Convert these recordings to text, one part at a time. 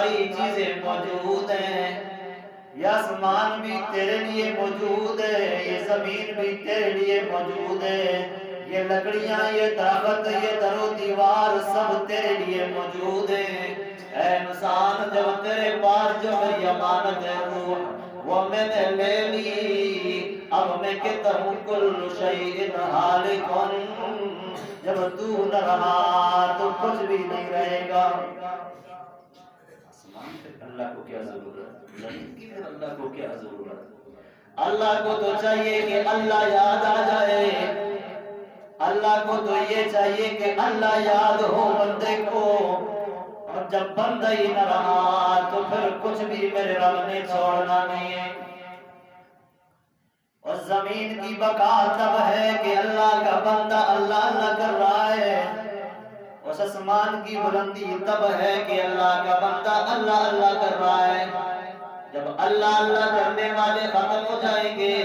ساری چیزیں موجود ہیں، یہ آسمان بھی تیرے لیے موجود ہے، یہ زمین بھی تیرے لیے موجود ہے، یہ لکڑیاں، یہ درخت، یہ در و دیوار سب تیرے لیے موجود ہیں۔ اے انسان، جب تیرے پاس جو میری امانت ہے روح، وہ میں نے لے لی، اب میں کہتا ہوں کل شیء ہالک، جب تو نہ رہا تو کچھ بھی نہیں رہے گا۔ آسمان پہ اللہ کو کیا ضرورت، زمین کی پھر اللہ کو کیا ضرورت؟ اللہ کو تو چاہیے کہ اللہ یاد آ جائے، اللہ کو تو یہ چاہیے کہ اللہ یاد ہو بندے کو، اور جب بندہ ہی نہ رہا تو پھر کچھ بھی میرے رب نے چھوڑنا نہیں ہے۔ اور زمین کی بقا تب ہے کہ اللہ کا بندہ اللہ اللہ کر رہا ہے، اس آسمان کی بلندی تب ہے کہ اللہ کا بندہ اللہ اللہ کر رہا ہے۔ جب اللہ اللہ کرنے والے ختم ہو جائیں گے،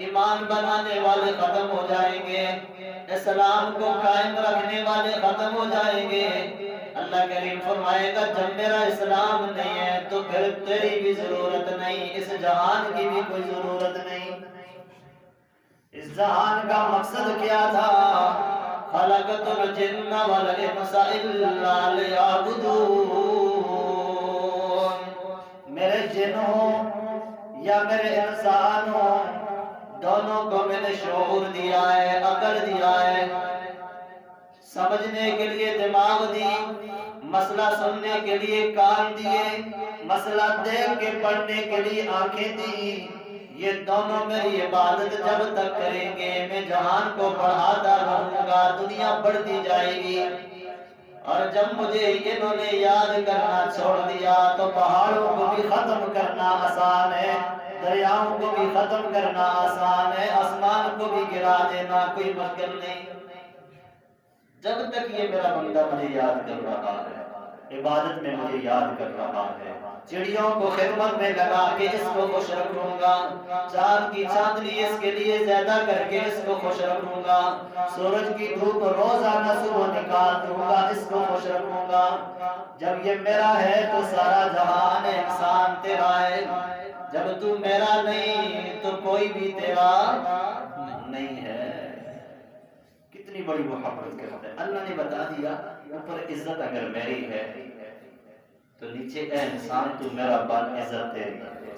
ایمان بنانے والے ختم ہو جائیں گے، اسلام کو قائم رکھنے والے ختم ہو جائیں گے، اللہ کریم فرمائے گا جب میرا اسلام نہیں ہے تو پھر تیری بھی ضرورت نہیں، اس جہان کی بھی کوئی ضرورت نہیں۔ اس جہان کا مقصد کیا تھا؟ خلقت الجن والانس الا لیعبدون، میرے جن ہوں یا میرے انسان ہوں، دونوں کو میں نے شعور دیا ہے، عقل دیا ہے، سمجھنے کے لیے دماغ دی، مسئلہ سننے کے لیے کان دیے، مسئلہ دیکھ کے پڑھنے کے لیے آنکھیں دی۔ یہ دونوں میری عبادت جب تک کریں گے، میں جہان کو بڑھاتا رہوں گا، دنیا بڑھتی جائے گی۔ اور جب مجھے انہوں نے یاد کرنا چھوڑ دیا تو پہاڑوں کو بھی ختم کرنا آسان ہے، دریاؤں کو بھی ختم کرنا آسان ہے، آسمان کو بھی گرا دینا کوئی مشکل نہیں۔ جب تک یہ میرا بندہ مجھے یاد کر رہا ہے، عبادت میں مجھے یاد کر رہا ہے، چڑیوں کو خدمت میں لگا کے اس کو خوش رکھوں گا، چاند کی چاندنی اس کے لیے زیادہ کر کے اس کو خوش رکھوں گا، سورج کی دھوپ روزانہ صبح نکال دوں گا، اس کو خوش رکھوں گا۔ جب یہ میرا ہے تو سارا جہان انسان تیرا ہے، جب تو میرا نہیں تو کوئی بھی تیرا نہیں ہے۔ کتنی بڑی محبت کرتا ہے اللہ نے بتا دیا، اوپر عزت اگر میری ہے تو نیچے اے انسان تو میرا بات عزت تیری ہے۔